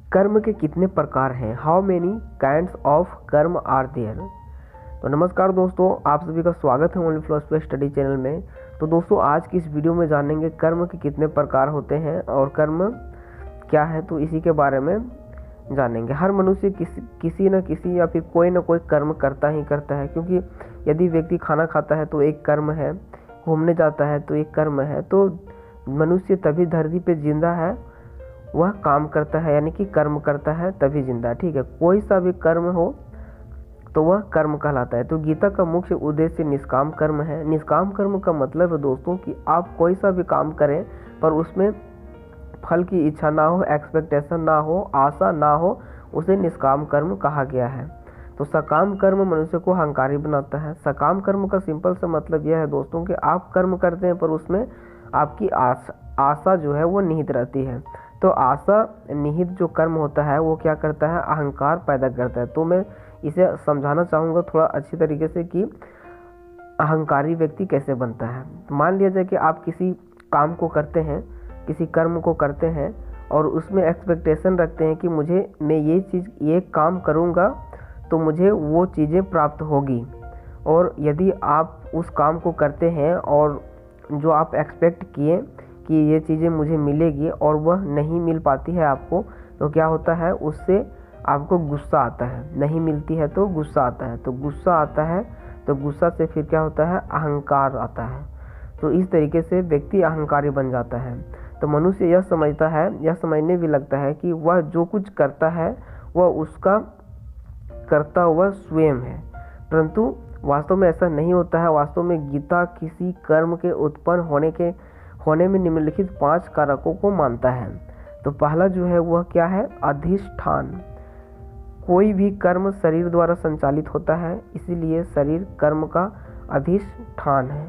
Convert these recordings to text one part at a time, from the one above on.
कर्म के कितने प्रकार हैं? हाउ मेनी काइंड्स ऑफ कर्म आर देयर? तो नमस्कार दोस्तों, आप सभी का स्वागत है ओनली फिलॉसफी स्टडी चैनल में। तो दोस्तों, आज की इस वीडियो में जानेंगे कर्म के कितने प्रकार होते हैं और कर्म क्या है, तो इसी के बारे में जानेंगे। हर मनुष्य किसी न किसी या फिर कोई ना कोई कर्म करता ही करता है, क्योंकि यदि व्यक्ति खाना खाता है तो एक कर्म है, घूमने जाता है तो एक कर्म है। तो मनुष्य तभी धरती पे जिंदा है, वह काम करता है, यानी कि कर्म करता है तभी जिंदा है। ठीक है, कोई सा भी कर्म हो तो वह कर्म कहलाता है। तो गीता का मुख्य उद्देश्य निष्काम कर्म है। निष्काम कर्म का मतलब है दोस्तों कि आप कोई सा भी काम करें पर उसमें फल की इच्छा ना हो, एक्सपेक्टेशन ना हो, आशा ना हो, उसे निष्काम कर्म कहा गया है। तो सकाम कर्म मनुष्य को अहंकारी बनाता है। सकाम कर्म का सिंपल सा मतलब यह है दोस्तों कि आप कर्म करते हैं पर उसमें आपकी आशा जो है वो निहित रहती है। तो आशा निहित जो कर्म होता है वो क्या करता है? अहंकार पैदा करता है। तो मैं इसे समझाना चाहूँगा थोड़ा अच्छी तरीके से कि अहंकारी व्यक्ति कैसे बनता है। मान लिया जाए कि आप किसी काम को करते हैं, किसी कर्म को करते हैं और उसमें एक्सपेक्टेशन रखते हैं कि मैं ये काम करूँगा तो मुझे वो चीज़ें प्राप्त होगी। और यदि आप उस काम को करते हैं और जो आप एक्सपेक्ट किए कि ये चीज़ें मुझे मिलेगी और वह नहीं मिल पाती है आपको, तो क्या होता है? उससे आपको गुस्सा आता है। नहीं मिलती है तो गुस्सा आता है, तो गुस्सा आता है तो गुस्सा से फिर क्या होता है? अहंकार आता है। तो इस तरीके से व्यक्ति अहंकारी बन जाता है। तो मनुष्य यह समझता है, यह समझने भी लगता है कि वह जो कुछ करता है वह उसका करता हुआ स्वयं है, परंतु वास्तव में ऐसा नहीं होता है। वास्तव में गीता किसी कर्म के उत्पन्न होने में निम्नलिखित 5 कारकों को मानता है। तो पहला जो है वह क्या है? अधिष्ठान। कोई भी कर्म शरीर द्वारा संचालित होता है, इसीलिए शरीर कर्म का अधिष्ठान है।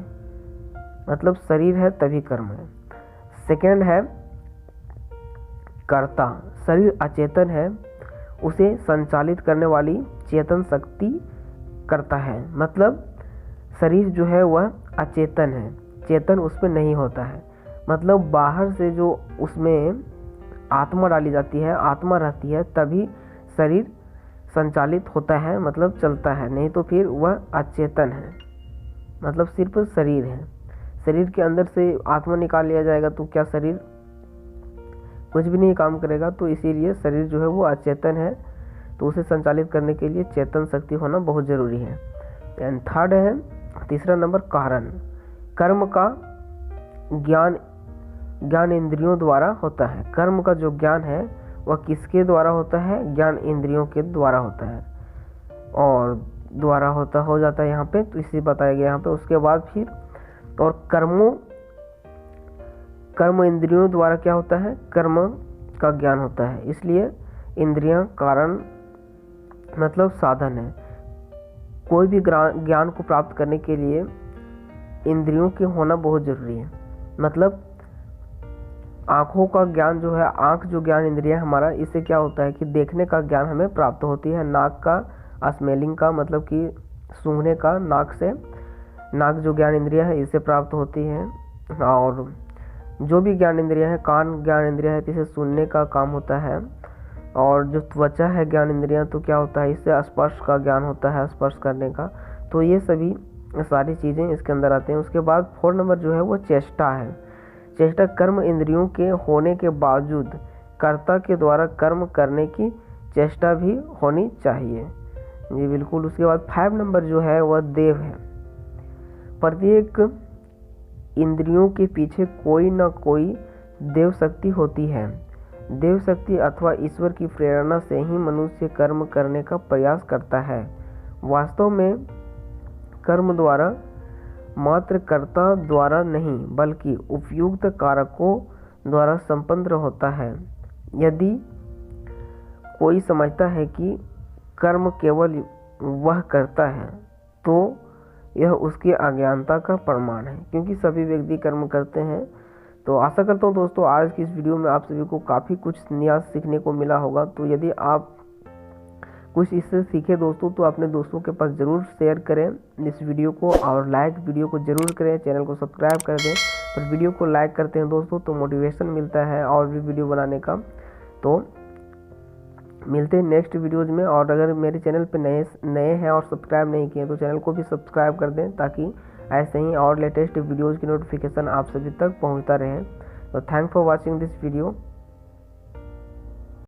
मतलब शरीर है तभी कर्म है। सेकंड है कर्ता। शरीर अचेतन है, उसे संचालित करने वाली चेतन शक्ति करता है। मतलब शरीर जो है वह अचेतन है, चेतन उसमें नहीं होता है। मतलब बाहर से जो उसमें आत्मा डाली जाती है, आत्मा रहती है, तभी शरीर संचालित होता है, मतलब चलता है, नहीं तो फिर वह अचेतन है। मतलब सिर्फ शरीर है। शरीर के अंदर से आत्मा निकाल लिया जाएगा तो क्या शरीर कुछ भी नहीं काम करेगा। तो इसीलिए शरीर जो है वो अचेतन है, तो उसे संचालित करने के लिए चेतन शक्ति होना बहुत ज़रूरी है। एंड थर्ड है, तीसरा नंबर, कारण। कर्म का ज्ञान इंद्रियों द्वारा होता है। कर्म का जो ज्ञान है वह किसके द्वारा होता है? ज्ञान इंद्रियों के द्वारा होता है और द्वारा होता हो जाता है यहाँ पे, तो इसी बताया गया यहाँ पे। उसके बाद फिर और कर्म इंद्रियों द्वारा क्या होता है? कर्म का ज्ञान होता है। इसलिए इंद्रियां कारण मतलब साधन है। कोई भी ज्ञान को प्राप्त करने के लिए इंद्रियों के होना बहुत जरूरी है। मतलब आँखों का ज्ञान जो है, आँख जो ज्ञान इंद्रिया हमारा, इससे क्या होता है कि देखने का ज्ञान हमें प्राप्त होती है। नाक का स्मेलिंग का मतलब कि सूंघने का, नाक जो ज्ञान इंद्रिया है इससे प्राप्त होती है। और जो भी ज्ञान इंद्रिया है, कान ज्ञान इंद्रिया है, इसे सुनने का काम होता है। और जो त्वचा है ज्ञान इंद्रिया, तो क्या होता है? इससे स्पर्श का ज्ञान होता है, स्पर्श करने का। तो ये सभी सारी चीज़ें इसके अंदर आते हैं। उसके बाद 4 नंबर जो है वो चेष्टा है। चेष्टा कर्म इंद्रियों के होने के बावजूद कर्ता के द्वारा कर्म करने की चेष्टा भी होनी चाहिए। जी बिल्कुल। उसके बाद 5 नंबर जो है वह देव है। प्रत्येक इंद्रियों के पीछे कोई ना कोई देव शक्ति होती है। देव शक्ति अथवा ईश्वर की प्रेरणा से ही मनुष्य कर्म करने का प्रयास करता है। वास्तव में कर्म द्वारा मात्र कर्ता द्वारा नहीं बल्कि उपयुक्त कारकों द्वारा संपन्न होता है। यदि कोई समझता है कि कर्म केवल वह करता है तो यह उसकी अज्ञानता का प्रमाण है, क्योंकि सभी व्यक्ति कर्म करते हैं। तो आशा करता हूँ दोस्तों आज की इस वीडियो में आप सभी को काफ़ी कुछ नया सीखने को मिला होगा। तो यदि आप कुछ इससे सीखे दोस्तों तो अपने दोस्तों के पास ज़रूर शेयर करें इस वीडियो को, और लाइक वीडियो को ज़रूर करें, चैनल को सब्सक्राइब कर दें। और वीडियो को लाइक करते हैं दोस्तों तो मोटिवेशन मिलता है और भी वीडियो बनाने का। तो मिलते हैं नेक्स्ट वीडियोज़ में। और अगर मेरे चैनल पे नए हैं और सब्सक्राइब नहीं किए तो चैनल को भी सब्सक्राइब कर दें, ताकि ऐसे ही और लेटेस्ट वीडियोज़ की नोटिफिकेशन आप सभी तक पहुंचता रहे। तो thank for watching this video.